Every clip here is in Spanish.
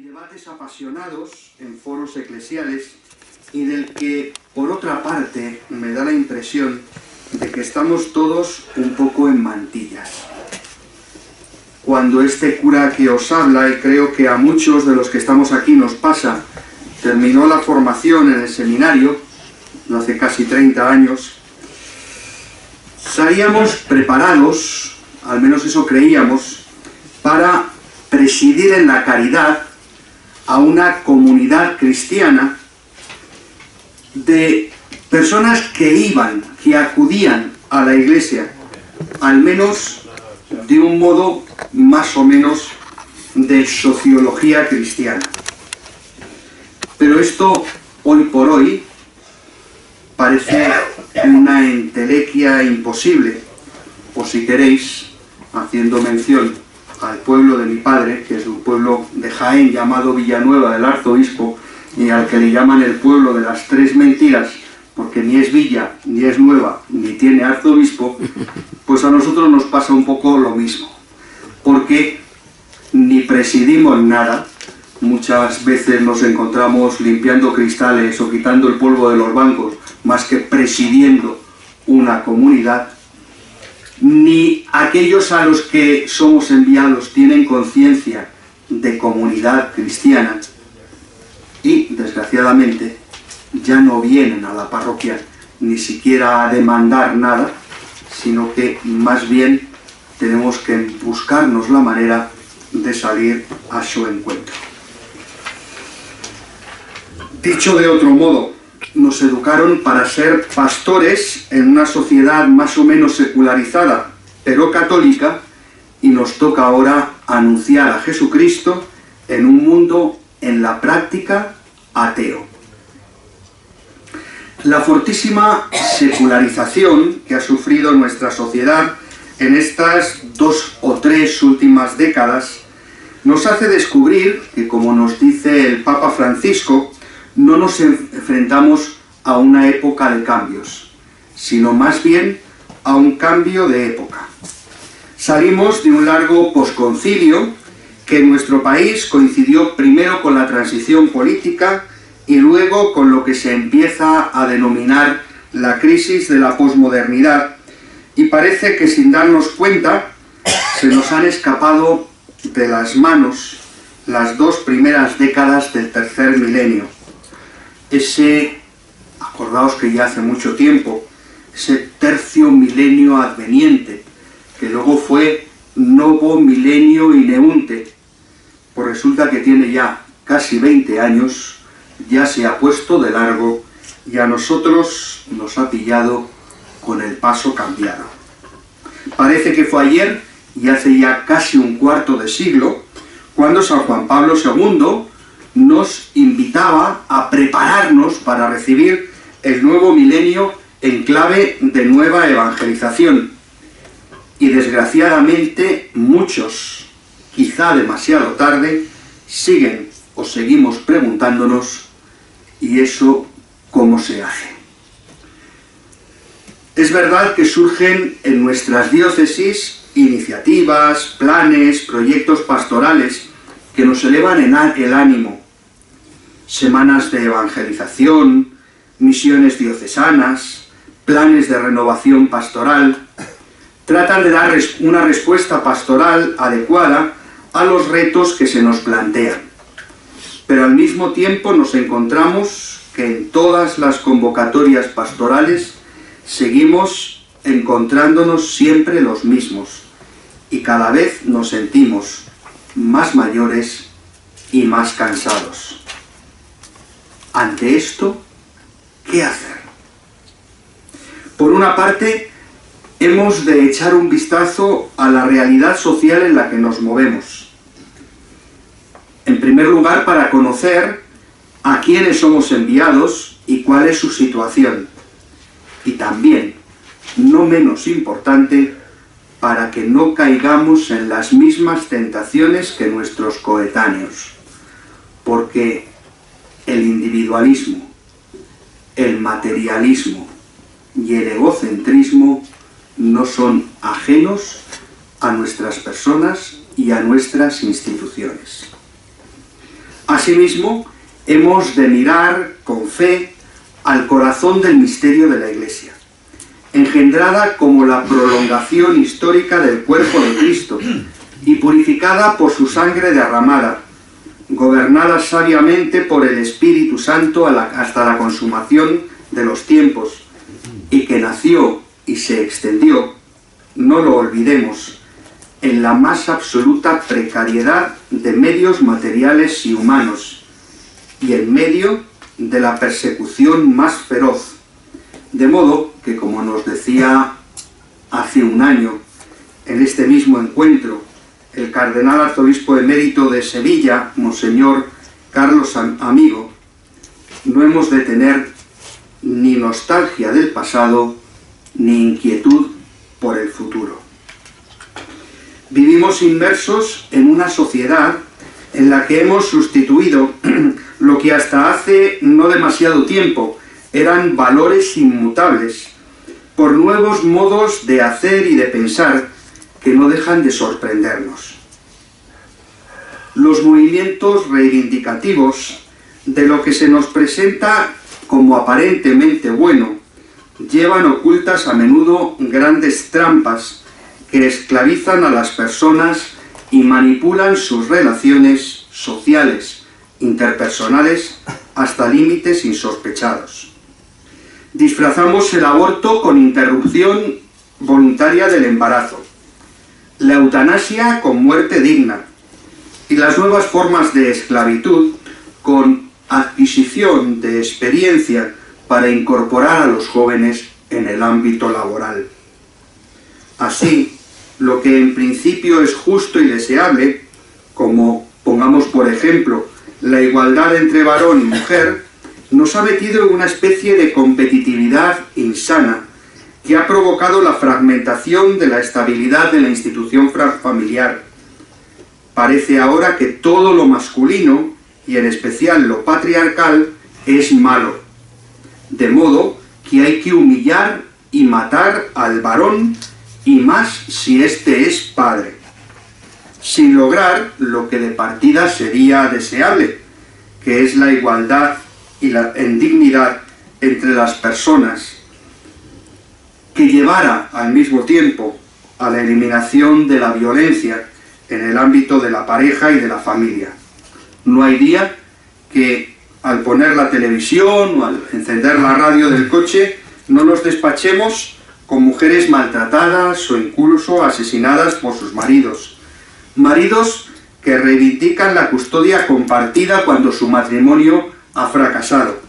debates apasionados en foros eclesiales y del que, por otra parte, me da la impresión de que estamos todos un poco en mantillas. Cuando este cura que os habla, y creo que a muchos de los que estamos aquí nos pasa, terminó la formación en el seminario, hace casi 30 años, salíamos preparados, al menos eso creíamos, para presidir en la caridad a una comunidad cristiana de personas que iban, que acudían a la iglesia, al menos de un modo más o menos de sociología cristiana. Pero esto, hoy por hoy, parece una entelequia imposible, o si queréis, haciendo mención al pueblo de mi padre, que es un pueblo de Jaén llamado Villanueva del Arzobispo, y al que le llaman el pueblo de las tres mentiras, porque ni es villa, ni es nueva, ni tiene arzobispo, pues a nosotros nos pasa un poco lo mismo, porque ni presidimos nada. Muchas veces nos encontramos limpiando cristales o quitando el polvo de los bancos, más que presidiendo una comunidad. Ni aquellos a los que somos enviados tienen conciencia de comunidad cristiana y, desgraciadamente, ya no vienen a la parroquia ni siquiera a demandar nada, sino que más bien tenemos que buscarnos la manera de salir a su encuentro. Dicho de otro modo, nos educaron para ser pastores en una sociedad más o menos secularizada, pero católica, y nos toca ahora anunciar a Jesucristo en un mundo en la práctica ateo. La fortísima secularización que ha sufrido nuestra sociedad en estas 2 o 3 últimas décadas nos hace descubrir que, como nos dice el Papa Francisco, no nos enfrentamos a una época de cambios, sino más bien a un cambio de época. Salimos de un largo posconcilio que en nuestro país coincidió primero con la transición política y luego con lo que se empieza a denominar la crisis de la posmodernidad, y parece que sin darnos cuenta se nos han escapado de las manos las 2 primeras décadas del tercer milenio. Acordaos que ya hace mucho tiempo, ese tercio milenio adveniente, que luego fue novo milenio ineunte, pues resulta que tiene ya casi 20 años, ya se ha puesto de largo y a nosotros nos ha pillado con el paso cambiado. Parece que fue ayer, y hace ya casi un cuarto de siglo, cuando San Juan Pablo II nos invitaba a prepararnos para recibir el nuevo milenio en clave de nueva evangelización. Y desgraciadamente muchos, quizá demasiado tarde, siguen o seguimos preguntándonos: ¿y eso cómo se hace? Es verdad que surgen en nuestras diócesis iniciativas, planes, proyectos pastorales que nos elevan el ánimo. Semanas de evangelización, misiones diocesanas, planes de renovación pastoral, tratan de dar una respuesta pastoral adecuada a los retos que se nos plantean. Pero al mismo tiempo nos encontramos que en todas las convocatorias pastorales seguimos encontrándonos siempre los mismos, y cada vez nos sentimos más mayores y más cansados. Ante esto, ¿qué hacer? Por una parte, hemos de echar un vistazo a la realidad social en la que nos movemos. En primer lugar, para conocer a quiénes somos enviados y cuál es su situación. Y también, no menos importante, para que no caigamos en las mismas tentaciones que nuestros coetáneos. Porque el individualismo, el materialismo y el egocentrismo no son ajenos a nuestras personas y a nuestras instituciones. Asimismo, hemos de mirar con fe al corazón del misterio de la Iglesia, engendrada como la prolongación histórica del cuerpo de Cristo y purificada por su sangre derramada, gobernada sabiamente por el Espíritu Santo hasta la consumación de los tiempos, y que nació y se extendió, no lo olvidemos, en la más absoluta precariedad de medios materiales y humanos, y en medio de la persecución más feroz, de modo que, como nos decía hace un año, en este mismo encuentro, el cardenal arzobispo emérito de Sevilla, Monseñor Carlos Amigo, no hemos de tener ni nostalgia del pasado, ni inquietud por el futuro. Vivimos inmersos en una sociedad en la que hemos sustituido lo que hasta hace no demasiado tiempo eran valores inmutables por nuevos modos de hacer y de pensar que no dejan de sorprendernos. Los movimientos reivindicativos de lo que se nos presenta como aparentemente bueno llevan ocultas a menudo grandes trampas que esclavizan a las personas y manipulan sus relaciones sociales, interpersonales, hasta límites insospechados. Disfrazamos el aborto con interrupción voluntaria del embarazo, la eutanasia con muerte digna y las nuevas formas de esclavitud con adquisición de experiencia para incorporar a los jóvenes en el ámbito laboral. Así, lo que en principio es justo y deseable, como pongamos por ejemplo la igualdad entre varón y mujer, nos ha metido en una especie de competitividad insana que ha provocado la fragmentación de la estabilidad de la institución familiar. Parece ahora que todo lo masculino, y en especial lo patriarcal, es malo, de modo que hay que humillar y matar al varón, y más si éste es padre, sin lograr lo que de partida sería deseable, que es la igualdad en dignidad entre las personas, que llevara al mismo tiempo a la eliminación de la violencia en el ámbito de la pareja y de la familia. No hay día que al poner la televisión o al encender la radio del coche no nos despachemos con mujeres maltratadas o incluso asesinadas por sus maridos. Maridos que reivindican la custodia compartida cuando su matrimonio ha fracasado.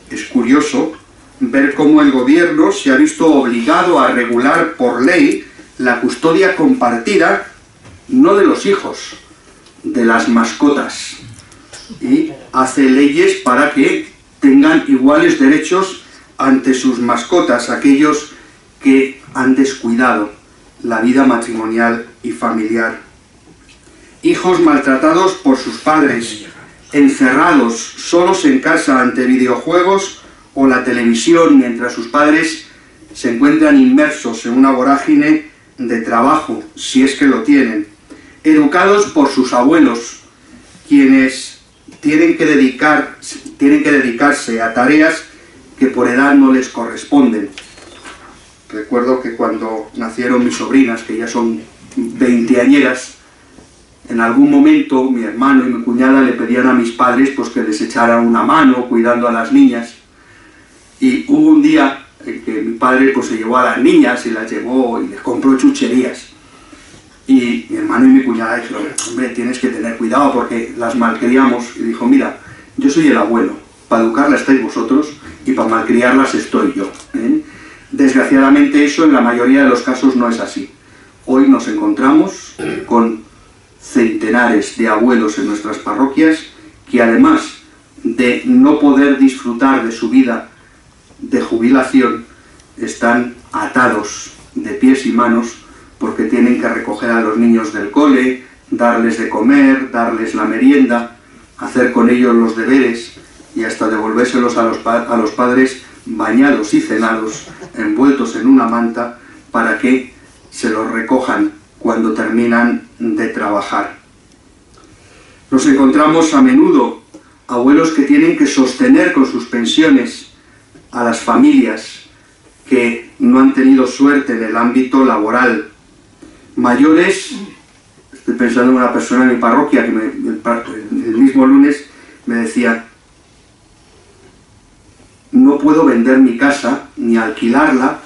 Es curioso ver cómo el gobierno se ha visto obligado a regular por ley la custodia compartida, no de los hijos, de las mascotas, y hace leyes para que tengan iguales derechos ante sus mascotas aquellos que han descuidado la vida matrimonial y familiar. Hijos maltratados por sus padres, encerrados solos en casa ante videojuegos o la televisión mientras sus padres se encuentran inmersos en una vorágine de trabajo, si es que lo tienen, educados por sus abuelos, quienes tienen que dedicarse a tareas que por edad no les corresponden. Recuerdo que cuando nacieron mis sobrinas, que ya son veinteañeras, en algún momento mi hermano y mi cuñada le pedían a mis padres pues que les echaran una mano cuidando a las niñas. Y hubo un día en que mi padre pues se llevó a las niñas y las llevó y les compró chucherías. Y mi hermano y mi cuñada dijeron, hombre, tienes que tener cuidado porque las malcriamos. Y dijo, mira, yo soy el abuelo, para educarlas estáis vosotros y para malcriarlas estoy yo, ¿eh? Desgraciadamente eso en la mayoría de los casos no es así. Hoy nos encontramos con centenares de abuelos en nuestras parroquias que además de no poder disfrutar de su vida de jubilación, están atados de pies y manos porque tienen que recoger a los niños del cole, darles de comer, darles la merienda, hacer con ellos los deberes y hasta devolvérselos a los padres bañados y cenados, envueltos en una manta, para que se los recojan cuando terminan de trabajar. Nos encontramos a menudo abuelos que tienen que sostener con sus pensiones a las familias que no han tenido suerte en el ámbito laboral. Mayores, estoy pensando en una persona en mi parroquia que el mismo lunes me decía: no puedo vender mi casa ni alquilarla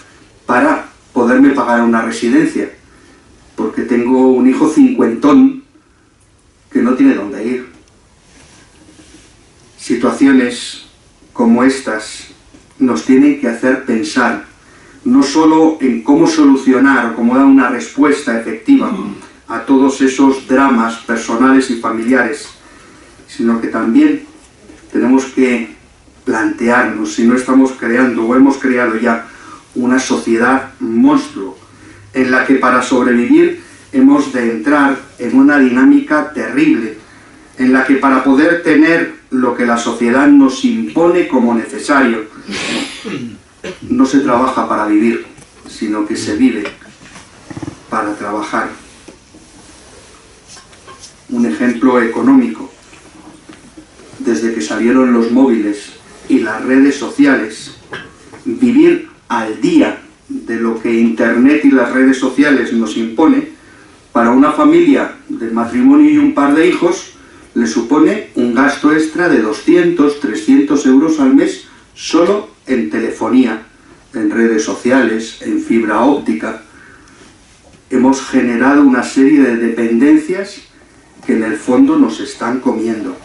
para poderme pagar una residencia, porque tengo un hijo cincuentón que no tiene dónde ir. Situaciones como estas nos tienen que hacer pensar no solo en cómo solucionar o cómo dar una respuesta efectiva a todos esos dramas personales y familiares, sino que también tenemos que plantearnos si no estamos creando o hemos creado ya una sociedad monstruo en la que para sobrevivir hemos de entrar en una dinámica terrible, en la que para poder tener lo que la sociedad nos impone como necesario, no se trabaja para vivir, sino que se vive para trabajar. Un ejemplo económico: desde que salieron los móviles y las redes sociales, vivir al día de lo que Internet y las redes sociales nos impone, para una familia de matrimonio y un par de hijos, le supone un gasto extra de 200, 300 euros al mes solo en telefonía, en redes sociales, en fibra óptica. Hemos generado una serie de dependencias que en el fondo nos están comiendo.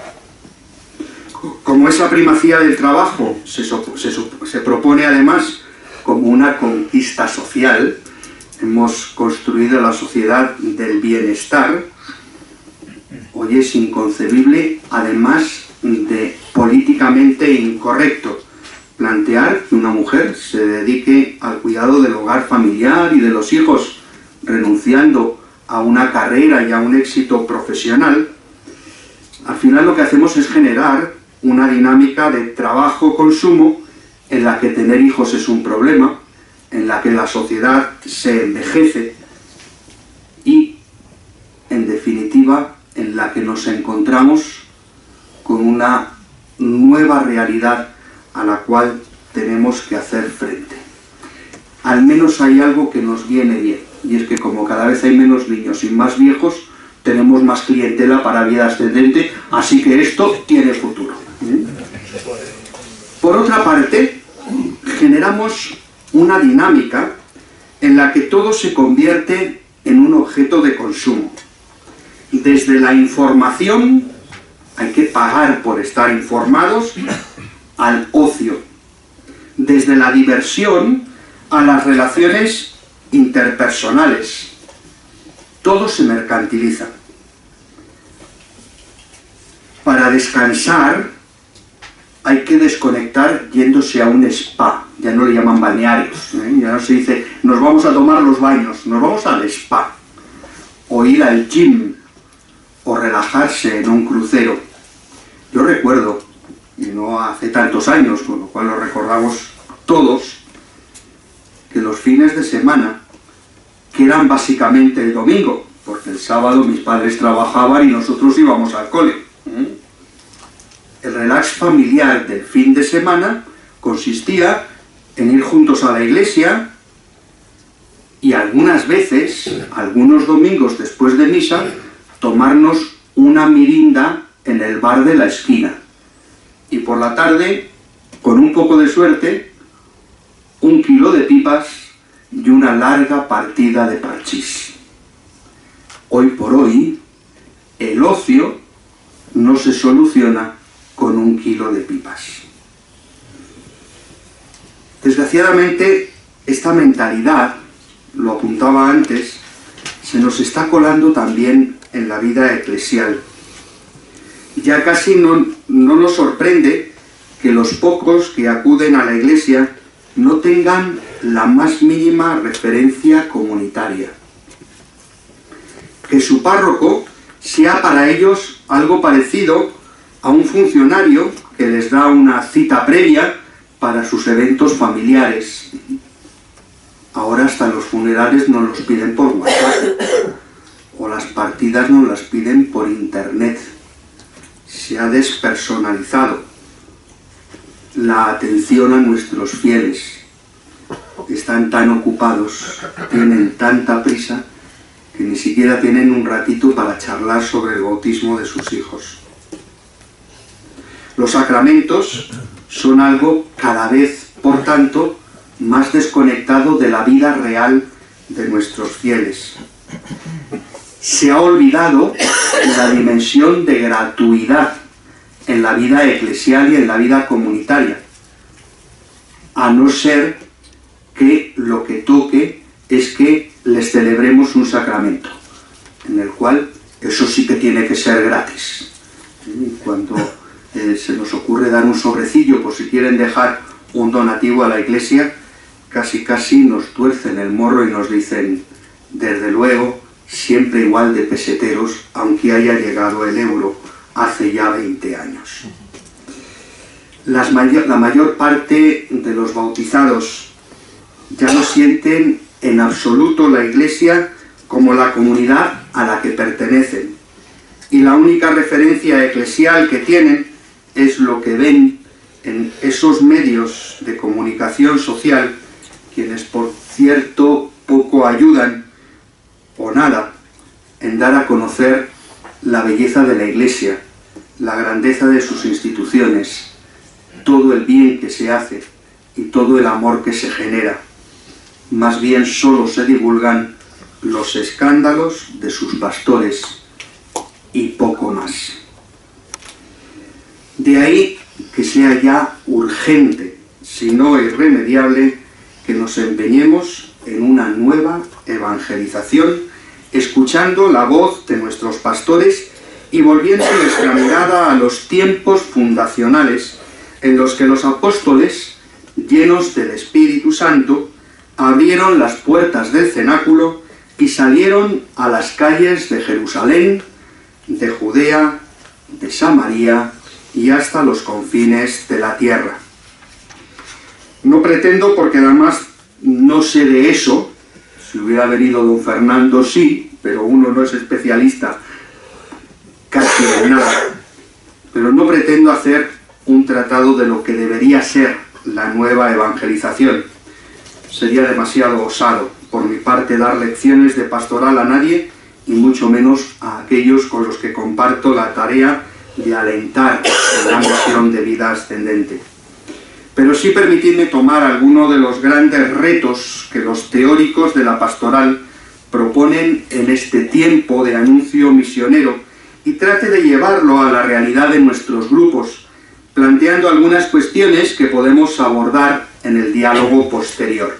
Como esa primacía del trabajo se propone además como una conquista social, hemos construido la sociedad del bienestar. Hoy es inconcebible, además de políticamente incorrecto, plantear que una mujer se dedique al cuidado del hogar familiar y de los hijos, renunciando a una carrera y a un éxito profesional. Al final lo que hacemos es generar una dinámica de trabajo-consumo en la que tener hijos es un problema, en la que la sociedad se envejece y, en definitiva, en la que nos encontramos con una nueva realidad a la cual tenemos que hacer frente. Al menos hay algo que nos viene bien, y es que como cada vez hay menos niños y más viejos, tenemos más clientela para vida ascendente, así que esto tiene futuro. Por otra parte, generamos una dinámica en la que todo se convierte en un objeto de consumo. Desde la información, hay que pagar por estar informados, al ocio. Desde la diversión a las relaciones interpersonales. Todo se mercantiliza. Para descansar hay que desconectar yéndose a un spa. Ya no le llaman balnearios, ya no se dice nos vamos a tomar los baños, nos vamos al spa. O ir al gym, o relajarse en un crucero. Yo recuerdo, y no hace tantos años, con lo cual lo recordamos todos, que los fines de semana, que eran básicamente el domingo, porque el sábado mis padres trabajaban y nosotros íbamos al cole. El relax familiar del fin de semana consistía en ir juntos a la iglesia y algunas veces, algunos domingos después de misa, tomarnos una mirinda en el bar de la esquina. Y por la tarde, con un poco de suerte, 1 kilo de pipas y una larga partida de parchís. Hoy por hoy, el ocio no se soluciona con 1 kilo de pipas. Desgraciadamente, esta mentalidad, lo apuntaba antes, se nos está colando también en la vida eclesial. Ya casi no nos sorprende que los pocos que acuden a la iglesia no tengan la más mínima referencia comunitaria. Que su párroco sea para ellos algo parecido a un funcionario que les da una cita previa para sus eventos familiares. Ahora hasta los funerales nos los piden por WhatsApp, o las partidas nos las piden por internet. se ha despersonalizado la atención a nuestros fieles. Están tan ocupados, tienen tanta prisa, que ni siquiera tienen un ratito para charlar sobre el bautismo de sus hijos. Los sacramentos son algo cada vez, por tanto, más desconectado de la vida real de nuestros fieles. Se ha olvidado la dimensión de gratuidad en la vida eclesial y en la vida comunitaria, a no ser que lo que toque es que les celebremos un sacramento, en el cual eso sí que tiene que ser gratis. Cuando se nos ocurre dar un sobrecillo por si quieren dejar un donativo a la Iglesia, casi nos tuercen el morro y nos dicen, desde luego, siempre igual de peseteros, aunque haya llegado el euro hace ya 20 años. La mayor parte de los bautizados ya no sienten en absoluto la Iglesia como la comunidad a la que pertenecen, y la única referencia eclesial que tienen es lo que ven en esos medios de comunicación social, quienes por cierto poco ayudan o nada en dar a conocer la belleza de la Iglesia, la grandeza de sus instituciones, todo el bien que se hace y todo el amor que se genera. Más bien solo se divulgan los escándalos de sus pastores y poco más. De ahí que sea ya urgente, si no irremediable, que nos empeñemos en una nueva evangelización, escuchando la voz de nuestros pastores y volviendo nuestra mirada a los tiempos fundacionales en los que los apóstoles, llenos del Espíritu Santo, abrieron las puertas del cenáculo y salieron a las calles de Jerusalén, de Judea, de Samaria y hasta los confines de la tierra. No pretendo, porque además no sé de eso, si hubiera venido don Fernando sí, pero uno no es especialista casi de nada, pero no pretendo hacer un tratado de lo que debería ser la nueva evangelización. Sería demasiado osado por mi parte dar lecciones de pastoral a nadie, y mucho menos a aquellos con los que comparto la tarea de alentar en la misión de vida ascendente. Pero sí permitidme tomar alguno de los grandes retos que los teóricos de la pastoral proponen en este tiempo de anuncio misionero y trate de llevarlo a la realidad de nuestros grupos, planteando algunas cuestiones que podemos abordar en el diálogo posterior.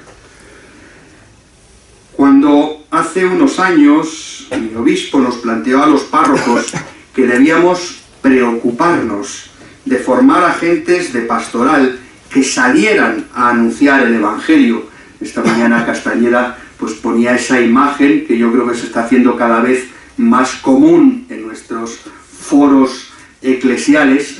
Cuando hace unos años mi obispo nos planteó a los párrocos que debíamos preocuparnos de formar agentes de pastoral que salieran a anunciar el Evangelio. Esta mañana Castañeda pues ponía esa imagen que yo creo que se está haciendo cada vez más común en nuestros foros eclesiales.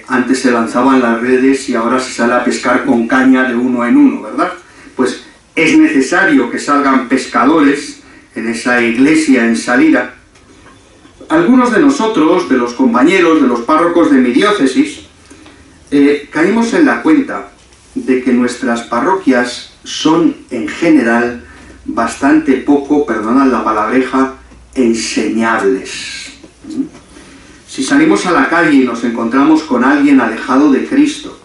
Antes se lanzaban las redes y ahora se sale a pescar con caña de uno en uno, ¿verdad? Pues es necesario que salgan pescadores en esa iglesia en salida. Algunos de nosotros, de los compañeros, de los párrocos de mi diócesis, caímos en la cuenta de que nuestras parroquias son en general bastante poco, perdonad la palabreja, enseñables. Si salimos a la calle y nos encontramos con alguien alejado de Cristo,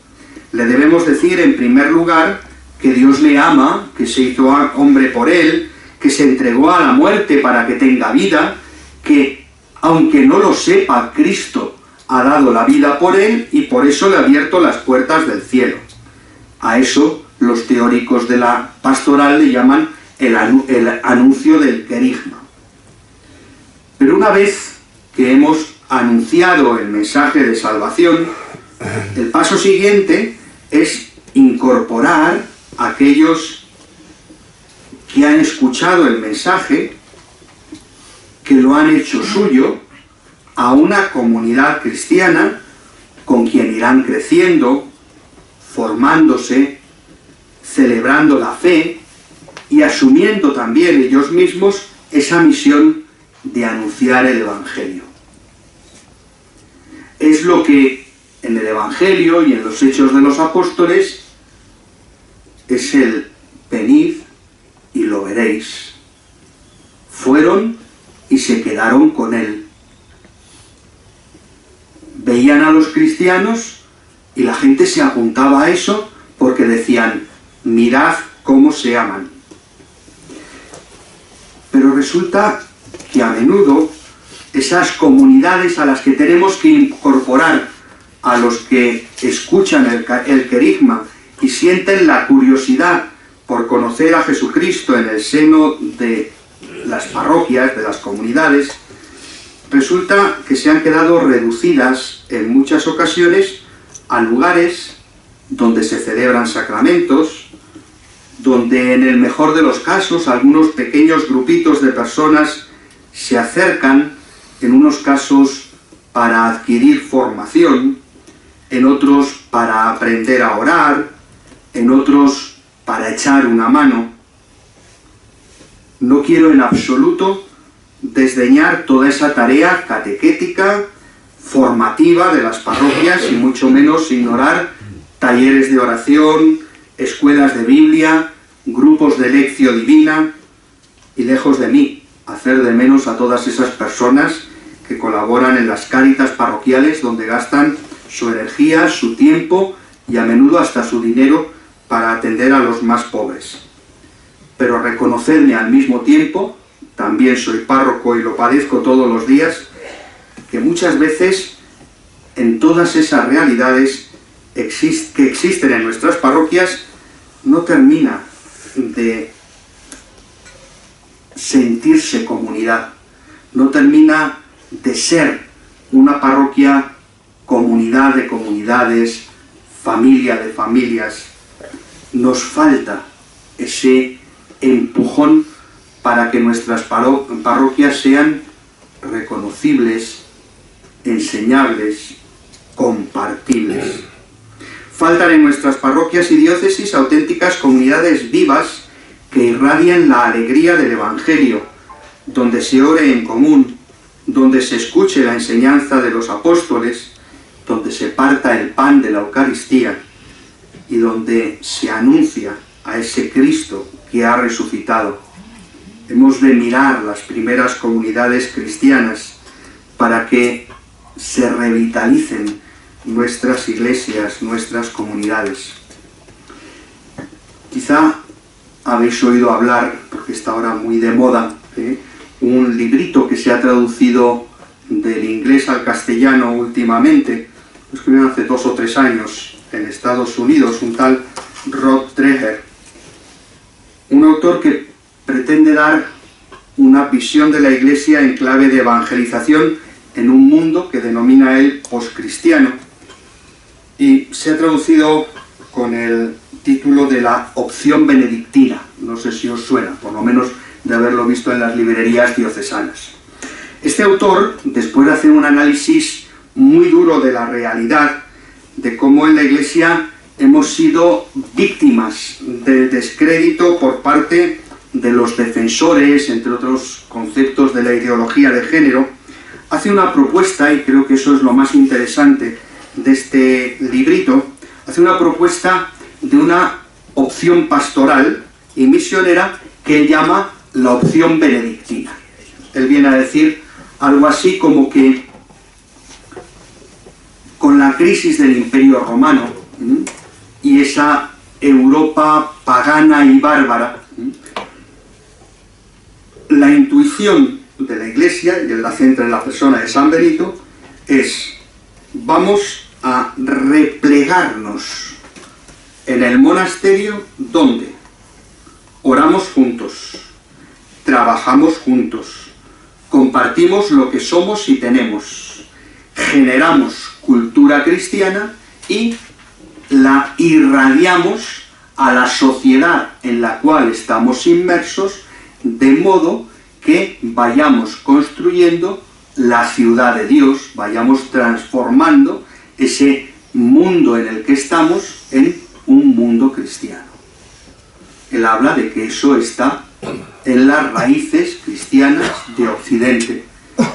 le debemos decir en primer lugar que Dios le ama, que se hizo hombre por él, que se entregó a la muerte para que tenga vida, que aunque no lo sepa, Cristo ha dado la vida por él y por eso le ha abierto las puertas del cielo. A eso los teóricos de la pastoral le llaman el anuncio del querigma. Pero una vez que hemos anunciado el mensaje de salvación, el paso siguiente es incorporar a aquellos que han escuchado el mensaje, que lo han hecho suyo, a una comunidad cristiana con quien irán creciendo, formándose, celebrando la fe y asumiendo también ellos mismos esa misión de anunciar el Evangelio. es lo que en el Evangelio y en los Hechos de los Apóstoles es el venid y lo veréis. Fueron y se quedaron con él. Veían a los cristianos y la gente se apuntaba a eso porque decían, mirad cómo se aman. Pero resulta que a menudo esas comunidades a las que tenemos que incorporar a los que escuchan el querigma y sienten la curiosidad por conocer a Jesucristo en el seno de las parroquias, de las comunidades, resulta que se han quedado reducidas en muchas ocasiones a lugares donde se celebran sacramentos, donde en el mejor de los casos algunos pequeños grupitos de personas se acercan, en unos casos para adquirir formación, en otros para aprender a orar, en otros para echar una mano. No quiero en absoluto desdeñar toda esa tarea catequética, formativa de las parroquias y mucho menos ignorar talleres de oración, escuelas de Biblia, grupos de lección divina y lejos de mí hacer de menos a todas esas personas que colaboran en las cáritas parroquiales donde gastan su energía, su tiempo y a menudo hasta su dinero para atender a los más pobres. Pero reconocerme al mismo tiempo, también soy párroco y lo padezco todos los días, que muchas veces en todas esas realidades que existen en nuestras parroquias no termina de sentirse comunidad, no termina de ser una parroquia comunidad de comunidades, familia de familias. Nos falta ese empujón para que nuestras parroquias sean reconocibles, enseñables, compartibles. Faltan en nuestras parroquias y diócesis auténticas comunidades vivas que irradian la alegría del Evangelio, donde se ore en común, donde se escuche la enseñanza de los apóstoles, donde se parta el pan de la Eucaristía y donde se anuncia a ese Cristo que ha resucitado. Hemos de mirar las primeras comunidades cristianas para que se revitalicen nuestras iglesias, nuestras comunidades. Quizá habéis oído hablar, porque está ahora muy de moda, un librito que se ha traducido del inglés al castellano últimamente, lo escribieron hace 2 o 3 años en Estados Unidos, un tal Rod Dreher, un autor que pretende dar una visión de la Iglesia en clave de evangelización en un mundo que denomina él poscristiano, y se ha traducido con el título de la opción benedictina. No sé si os suena, por lo menos de haberlo visto en las librerías diocesanas. Este autor, después de hacer un análisis muy duro de la realidad, de cómo en la Iglesia hemos sido víctimas del descrédito por parte de los defensores, entre otros conceptos de la ideología de género, hace una propuesta, y creo que eso es lo más interesante de este librito, hace una propuesta de una opción pastoral y misionera que él llama la opción benedictina. Él viene a decir algo así como que con la crisis del Imperio Romano y esa Europa pagana y bárbara, la intuición de la Iglesia, y él la centra en la persona de San Benito, es: vamos a replegarnos en el monasterio donde oramos juntos, trabajamos juntos, compartimos lo que somos y tenemos, generamos cultura cristiana y la irradiamos a la sociedad en la cual estamos inmersos, de modo que vayamos construyendo la ciudad de Dios, vayamos transformando ese mundo en el que estamos en un mundo cristiano. Él habla de que eso está en las raíces cristianas de Occidente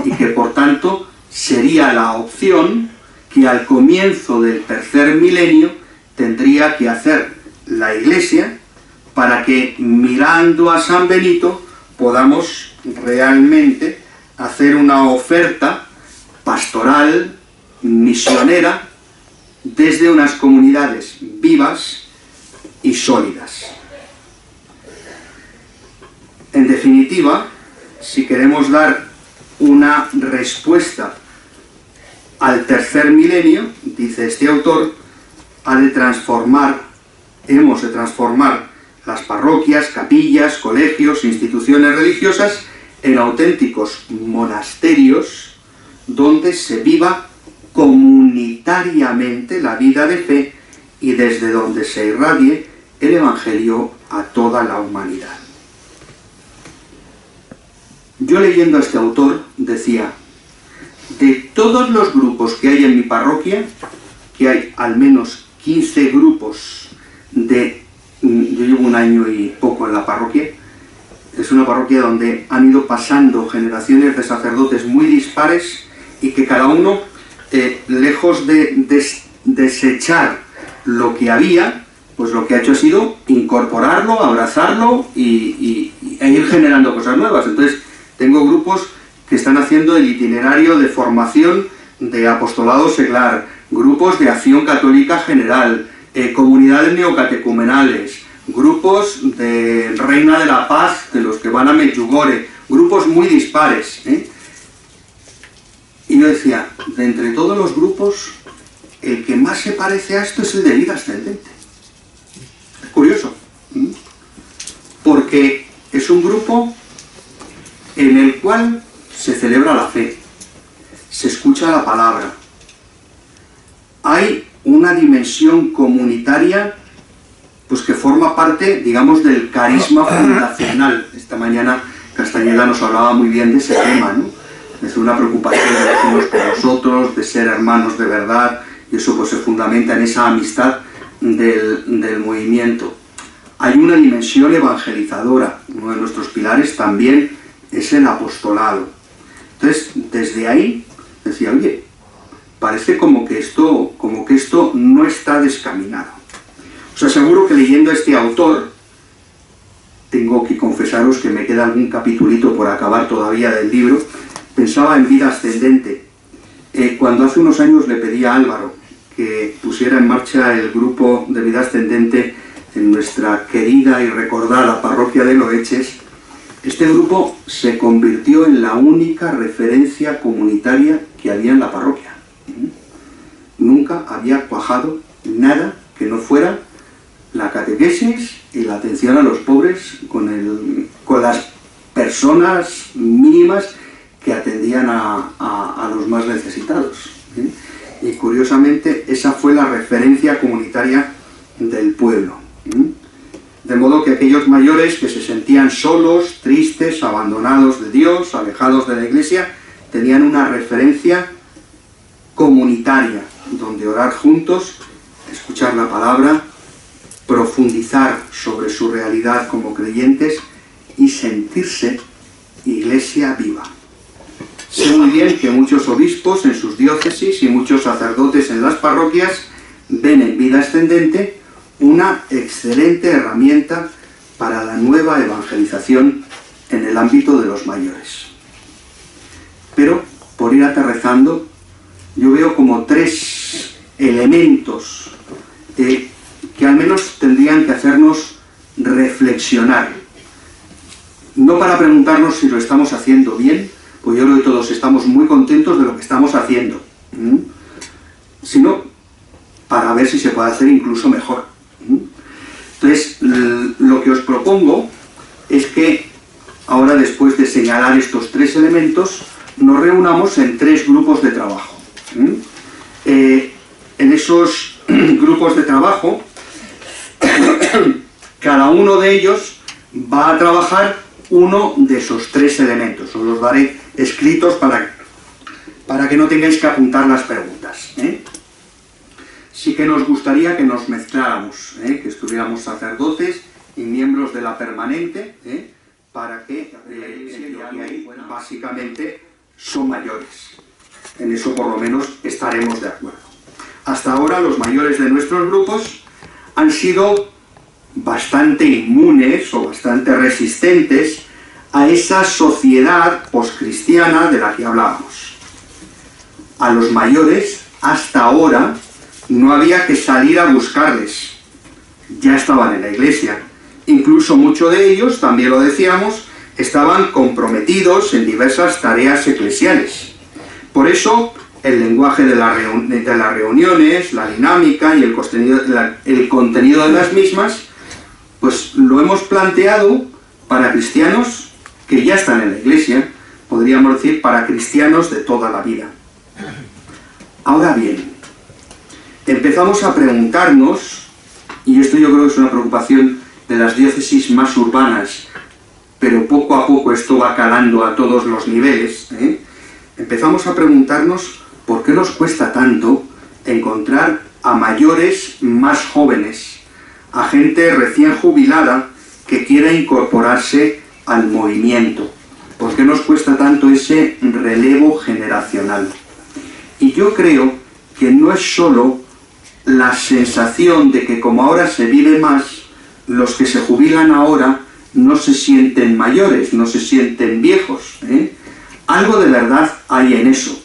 y que por tanto sería la opción que al comienzo del tercer milenio tendría que hacer la Iglesia para que, mirando a San Benito, podamos realmente hacer una oferta pastoral, misionera, desde unas comunidades vivas y sólidas. En definitiva, si queremos dar una respuesta al tercer milenio, dice este autor, hemos de transformar las parroquias, capillas, colegios, instituciones religiosas en auténticos monasterios donde se viva comunitariamente la vida de fe y desde donde se irradie el Evangelio a toda la humanidad. Yo, leyendo a este autor, decía: de todos los grupos que hay en mi parroquia, que hay al menos 15 grupos yo llevo un año y poco en la parroquia. Es una parroquia donde han ido pasando generaciones de sacerdotes muy dispares y que cada uno, lejos de desechar lo que había, pues lo que ha hecho ha sido incorporarlo, abrazarlo e ir generando cosas nuevas. Entonces, tengo grupos que están haciendo el itinerario de formación de apostolado seglar, grupos de acción católica general, comunidades neocatecumenales, grupos de Reina de la Paz, de los que van a Medjugorje, grupos muy dispares. Y yo decía, de entre todos los grupos, el que más se parece a esto es el de vida ascendente. Es curioso, porque es un grupo en el cual se celebra la fe, se escucha la palabra, hay una dimensión comunitaria pues que forma parte, digamos, del carisma fundacional. Esta mañana Castañeda nos hablaba muy bien de ese tema, ¿no? Es una preocupación de los unos por los otros, de ser hermanos de verdad, y eso pues se fundamenta en esa amistad del movimiento. Hay una dimensión evangelizadora. Uno de nuestros pilares también es el apostolado. Entonces, desde ahí decía, oye, parece como que esto no está descaminado. Os aseguro que leyendo a este autor, tengo que confesaros que me queda algún capitulito por acabar todavía del libro, pensaba en vida ascendente. Cuando hace unos años le pedí a Álvaro que pusiera en marcha el grupo de vida ascendente en nuestra querida y recordada parroquia de Loeches, este grupo se convirtió en la única referencia comunitaria que había en la parroquia. Nunca había cuajado nada que no fuera la catequesis y la atención a los pobres con las personas mínimas que atendían a los más necesitados. Y curiosamente esa fue la referencia comunitaria del pueblo. De modo que aquellos mayores que se sentían solos, tristes, abandonados de Dios, alejados de la Iglesia, tenían una referencia comunitaria, donde orar juntos, escuchar la palabra, profundizar sobre su realidad como creyentes y sentirse iglesia viva. Sé muy bien que muchos obispos en sus diócesis y muchos sacerdotes en las parroquias ven en vida ascendente una excelente herramienta para la nueva evangelización en el ámbito de los mayores. Pero, por ir aterrizando, yo veo como 3 elementos que al menos tendrían que hacernos reflexionar. No para preguntarnos si lo estamos haciendo bien, pues yo creo que todos estamos muy contentos de lo que estamos haciendo, sino para ver si se puede hacer incluso mejor. Entonces, lo que os propongo es que ahora, después de señalar estos 3 elementos, nos reunamos en 3 grupos de trabajo. En esos grupos de trabajo, cada uno de ellos va a trabajar uno de esos 3 elementos. Os los daré escritos para que no tengáis que apuntar las preguntas. Sí que nos gustaría que nos mezcláramos, que estuviéramos sacerdotes y miembros de la permanente, para que básicamente son mayores. En eso por lo menos estaremos de acuerdo. hasta ahora los mayores de nuestros grupos han sido bastante inmunes o bastante resistentes a esa sociedad poscristiana de la que hablábamos. A los mayores, hasta ahora, no había que salir a buscarles. Ya estaban en la iglesia. Incluso muchos de ellos, también lo decíamos, estaban comprometidos en diversas tareas eclesiales. Por eso, el lenguaje de las reuniones, la dinámica y el contenido de las mismas, pues lo hemos planteado para cristianos que ya están en la iglesia, podríamos decir para cristianos de toda la vida. Ahora bien, empezamos a preguntarnos, y esto yo creo que es una preocupación de las diócesis más urbanas, pero poco a poco esto va calando a todos los niveles, empezamos a preguntarnos por qué nos cuesta tanto encontrar a mayores más jóvenes, a gente recién jubilada que quiera incorporarse al movimiento. ¿Por qué nos cuesta tanto ese relevo generacional? Y yo creo que no es solo la sensación de que como ahora se vive más, los que se jubilan ahora no se sienten mayores, no se sienten viejos. Algo de verdad hay en eso.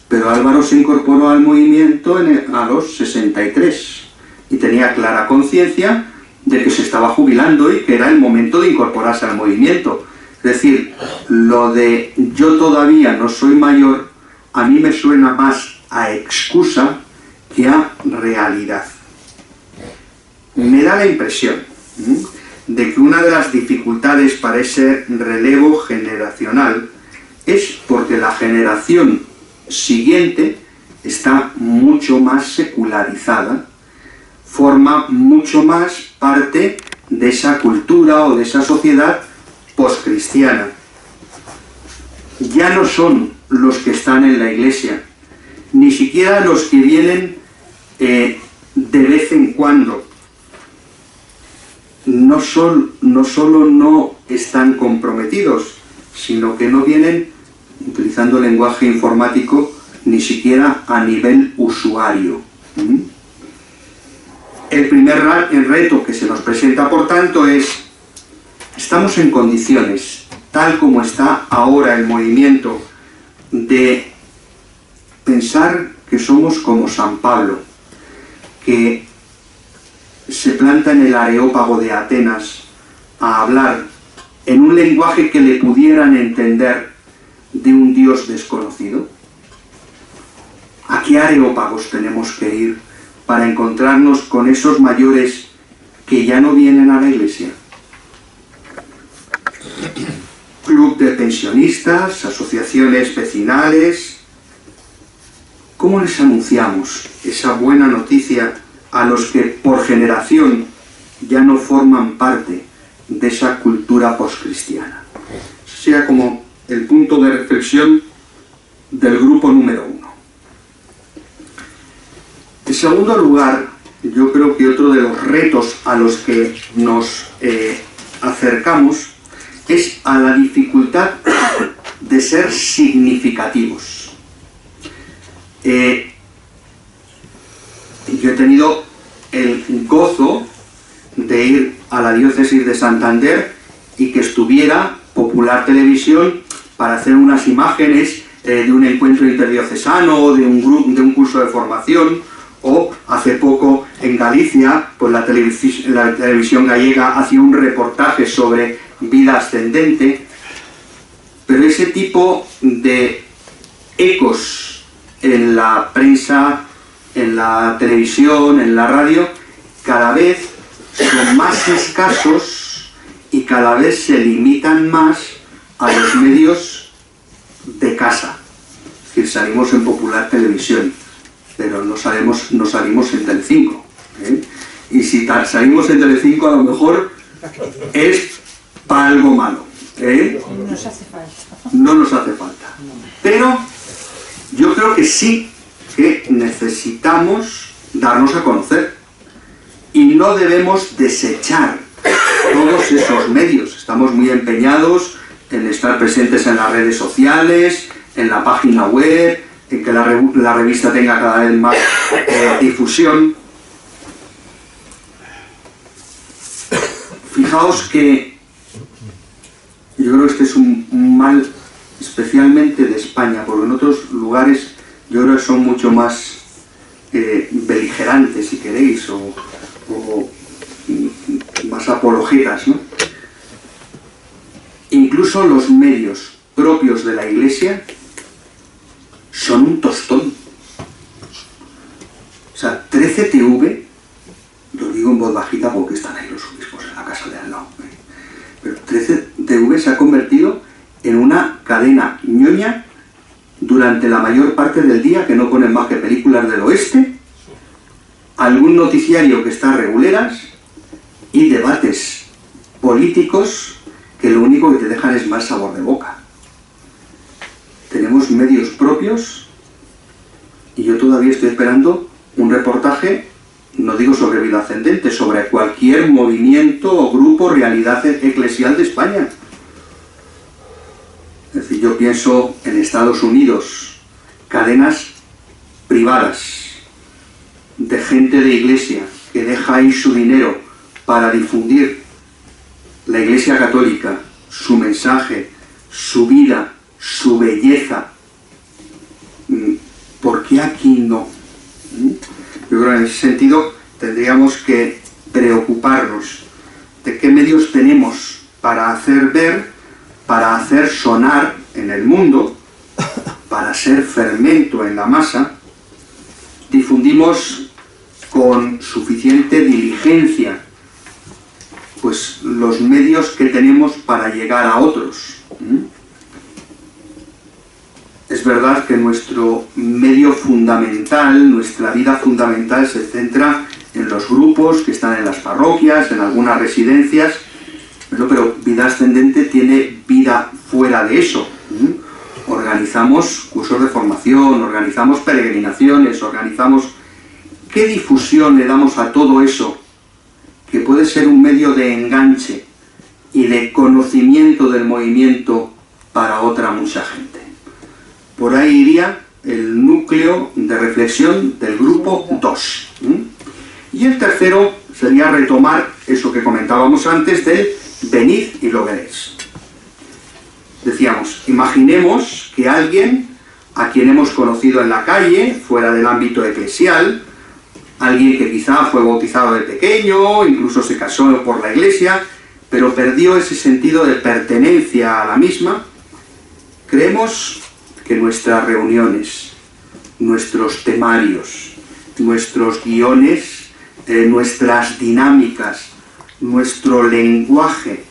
Pero Álvaro se incorporó al movimiento a los 63 y tenía clara conciencia de que se estaba jubilando y que era el momento de incorporarse al movimiento. Es decir, lo de yo todavía no soy mayor, a mí me suena más a excusa que a realidad. Me da la impresión de que una de las dificultades para ese relevo generacional es porque la generación siguiente está mucho más secularizada, forma mucho más parte de esa cultura o de esa sociedad poscristiana. Ya no son los que están en la iglesia, ni siquiera los que vienen de vez en cuando. No solo no están comprometidos, sino que no vienen, utilizando lenguaje informático, ni siquiera a nivel usuario. El primer reto que se nos presenta, por tanto, es: ¿estamos en condiciones, tal como está ahora el movimiento, de pensar que somos como San Pablo, que se planta en el Areópago de Atenas a hablar en un lenguaje que le pudieran entender de un Dios desconocido? ¿A qué areópagos tenemos que ir para encontrarnos con esos mayores que ya no vienen a la iglesia? Club de pensionistas, asociaciones vecinales. ¿Cómo les anunciamos esa buena noticia a los que por generación ya no forman parte de esa cultura poscristiana? Sea como el punto de reflexión del grupo número 1. En segundo lugar, yo creo que otro de los retos a los que nos acercamos es a la dificultad de ser significativos. Yo he tenido el gozo de ir a la diócesis de Santander y que estuviera Popular Televisión para hacer unas imágenes de un encuentro interdiocesano o de un curso de formación, o hace poco en Galicia, pues la televisión gallega hacía un reportaje sobre vida ascendente. Pero ese tipo de ecos en la prensa, en la televisión, en la radio, cada vez son más escasos y cada vez se limitan más a los medios de casa. Es decir, salimos en Popular Televisión, pero no salimos en Telecinco. Y si salimos en Telecinco, a lo mejor es para algo malo. No nos hace falta. No nos hace falta. Pero yo creo que sí que necesitamos darnos a conocer. Y no debemos desechar todos esos medios. Estamos muy empeñados en estar presentes en las redes sociales, en la página web, en que la revista tenga cada vez más difusión. Fijaos que yo creo que este es un mal especialmente de España, porque en otros lugares yo creo que son mucho más beligerantes, si queréis, o más apologetas, ¿no? Incluso los medios propios de la Iglesia son un tostón. O sea, 13TV, lo digo en voz bajita porque están ahí los obispos en la casa de al lado, pero 13TV se ha convertido en una cadena ñoña durante la mayor parte del día, que no ponen más que películas del oeste, algún noticiario que está a reguleras y debates políticos que lo único que te dejan es mal sabor de boca. Tenemos medios propios y yo todavía estoy esperando un reportaje, no digo sobre vida ascendente, sobre cualquier movimiento o grupo, realidad eclesial de España. Es decir, yo pienso en Estados Unidos, cadenas privadas de gente de iglesia que deja ahí su dinero para difundir la Iglesia Católica, su mensaje, su vida, su belleza. ¿Por qué aquí no? Yo creo que en ese sentido tendríamos que preocuparnos de qué medios tenemos para hacer ver, para hacer sonar en el mundo, para ser fermento en la masa. Difundimos con suficiente diligencia pues los medios que tenemos para llegar a otros. Es verdad que nuestro medio fundamental, nuestra vida fundamental se centra en los grupos que están en las parroquias, en algunas residencias, pero vida ascendente tiene vida fuera de eso. Organizamos cursos de formación, organizamos peregrinaciones, organizamos... ¿Qué difusión le damos a todo eso que puede ser un medio de enganche y de conocimiento del movimiento para otra mucha gente? Por ahí iría el núcleo de reflexión del grupo 2. Y el tercero sería retomar eso que comentábamos antes del venid y lo veréis. Decíamos, imaginemos que alguien a quien hemos conocido en la calle, fuera del ámbito eclesial, alguien que quizá fue bautizado de pequeño, incluso se casó por la iglesia, pero perdió ese sentido de pertenencia a la misma. Creemos que nuestras reuniones, nuestros temarios, nuestros guiones, nuestras dinámicas, nuestro lenguaje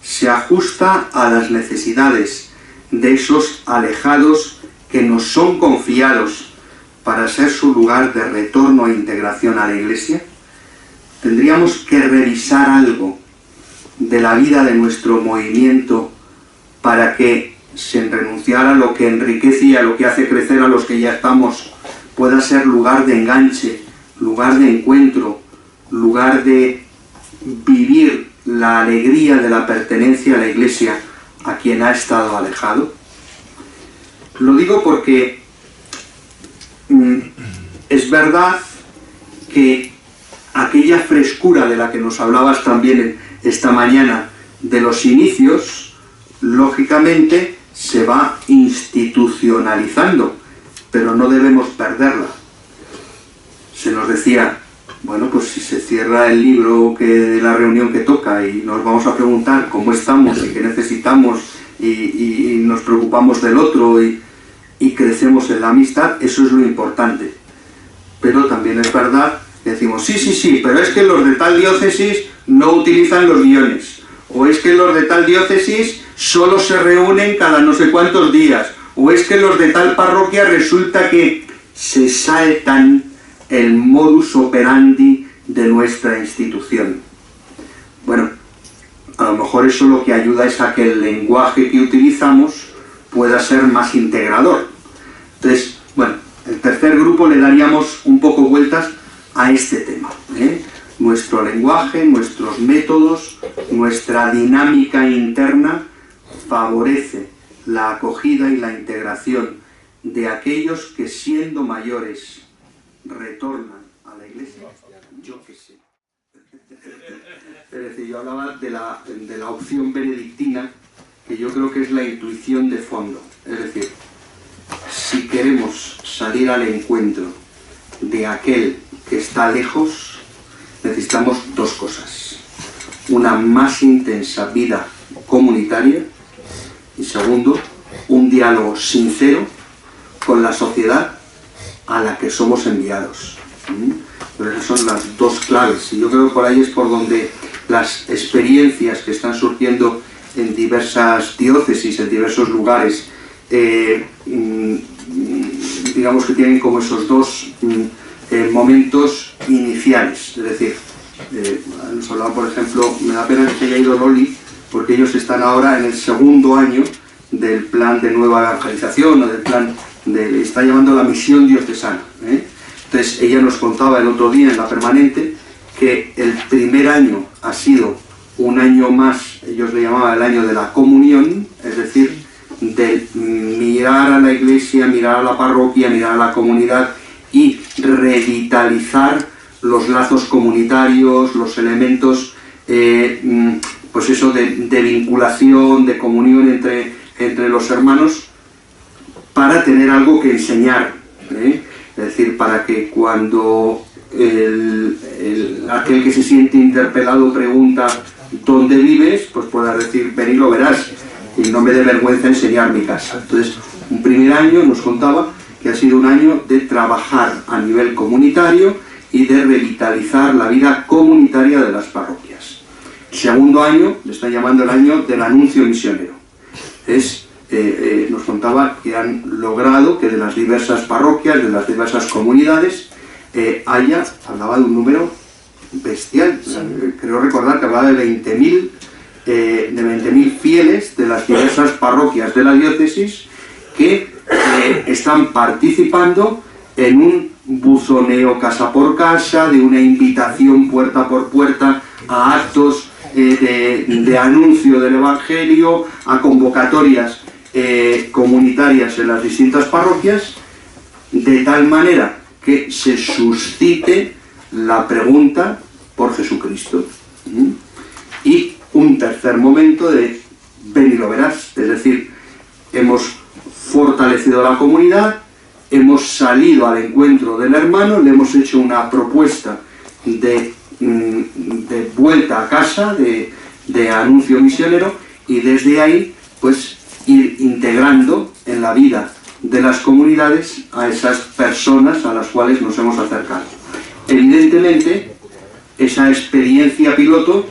se ajusta a las necesidades de esos alejados que nos son confiados para ser su lugar de retorno e integración a la Iglesia. Tendríamos que revisar algo de la vida de nuestro movimiento para que, sin renunciar a lo que enriquece y a lo que hace crecer a los que ya estamos, pueda ser lugar de enganche, lugar de encuentro, lugar de vivir la alegría de la pertenencia a la Iglesia a quien ha estado alejado. Lo digo porque es verdad que aquella frescura de la que nos hablabas también esta mañana de los inicios, lógicamente se va institucionalizando, pero no debemos perderla. Se nos decía, bueno, pues si se cierra el libro de la reunión que toca y nos vamos a preguntar cómo estamos y qué necesitamos y nos preocupamos del otro y crecemos en la amistad, eso es lo importante. Pero también es verdad que decimos, sí, pero es que los de tal diócesis no utilizan los guiones, o es que los de tal diócesis solo se reúnen cada no sé cuántos días, o es que los de tal parroquia resulta que se saltan el modus operandi de nuestra institución. Bueno, a lo mejor eso lo que ayuda es a que el lenguaje que utilizamos pueda ser más integrador. Entonces, bueno, el tercer grupo le daríamos un poco vueltas a este tema, Nuestro lenguaje, nuestros métodos, nuestra dinámica interna favorece la acogida y la integración de aquellos que siendo mayores retornan a la iglesia, yo qué sé. Es decir, yo hablaba de la opción benedictina, que yo creo que es la intuición de fondo. Es decir, si queremos salir al encuentro de aquel que está lejos, necesitamos dos cosas: una más intensa vida comunitaria y, segundo, un diálogo sincero con la sociedad a la que somos enviados. Pero esas son las dos claves, y yo creo que por ahí es por donde las experiencias que están surgiendo en diversas diócesis, en diversos lugares, digamos que tienen como esos dos momentos iniciales. Es decir, nos hablaba, por ejemplo, me da pena que se haya ido Loli, porque ellos están ahora en el segundo año del plan de nueva evangelización, o del plan está llamando la misión diocesana. Entonces ella nos contaba el otro día en la permanente que el primer año ha sido un año más, ellos le llamaban el año de la comunión, es decir, de mirar a la iglesia, mirar a la parroquia, mirar a la comunidad y revitalizar los lazos comunitarios, los elementos, pues eso, de vinculación, de comunión entre los hermanos, para tener algo que enseñar. Es decir, para que cuando aquel que se siente interpelado pregunta ¿dónde vives?, pues pueda decir, ven y lo verás, y no me dé vergüenza enseñar mi casa. Entonces, un primer año nos contaba que ha sido un año de trabajar a nivel comunitario y de revitalizar la vida comunitaria de las parroquias. El segundo año le está llamando el año del anuncio misionero. Nos contaba que han logrado que de las diversas parroquias, de las diversas comunidades, hablaba de un número bestial. Creo recordar que hablaba de 20.000 fieles de las diversas parroquias de la diócesis que están participando en un buzoneo casa por casa, de una invitación puerta por puerta a actos de anuncio del Evangelio, a convocatorias comunitarias en las distintas parroquias, de tal manera que se suscite la pregunta por Jesucristo. Y un tercer momento de ven y lo verás, es decir, hemos fortalecido la comunidad, hemos salido al encuentro del hermano, le hemos hecho una propuesta de vuelta a casa, de anuncio misionero, y desde ahí pues ir integrando en la vida de las comunidades a esas personas a las cuales nos hemos acercado. Evidentemente, esa experiencia piloto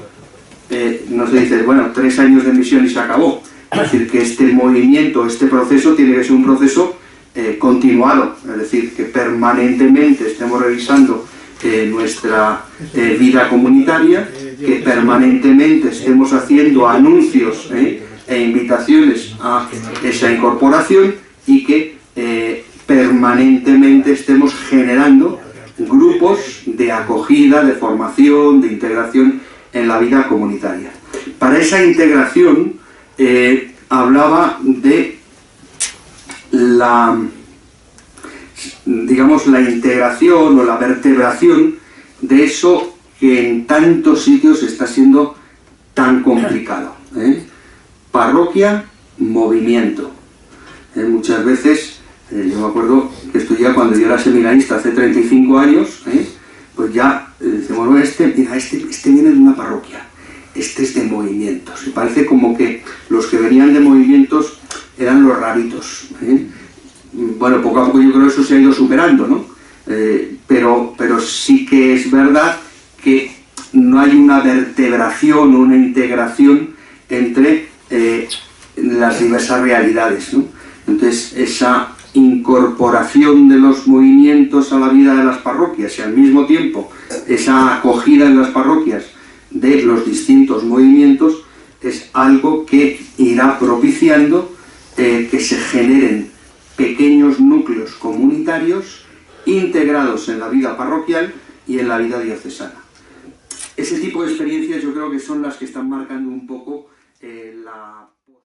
no se dice, bueno, 3 años de misión y se acabó. Es decir, que este movimiento, este proceso tiene que ser un proceso continuado, es decir, que permanentemente estemos revisando nuestra vida comunitaria, que permanentemente estemos haciendo anuncios e invitaciones a esa incorporación, y que permanentemente estemos generando grupos de acogida, de formación, de integración en la vida comunitaria. Para esa integración hablaba de la integración o la vertebración de eso que en tantos sitios está siendo tan complicado. Parroquia, movimiento. Muchas veces, yo me acuerdo que esto ya cuando yo era seminarista hace 35 años, pues ya decimos, bueno, este viene de una parroquia, este es de movimientos. Y parece como que los que venían de movimientos eran los raritos. Bueno, poco a poco yo creo que eso se ha ido superando, ¿no? Pero sí que es verdad que no hay una vertebración o una integración entre las diversas realidades, ¿no? Entonces, esa incorporación de los movimientos a la vida de las parroquias y al mismo tiempo esa acogida en las parroquias de los distintos movimientos es algo que irá propiciando que se generen pequeños núcleos comunitarios integrados en la vida parroquial y en la vida diocesana. Ese tipo de experiencias yo creo que son las que están marcando un poco la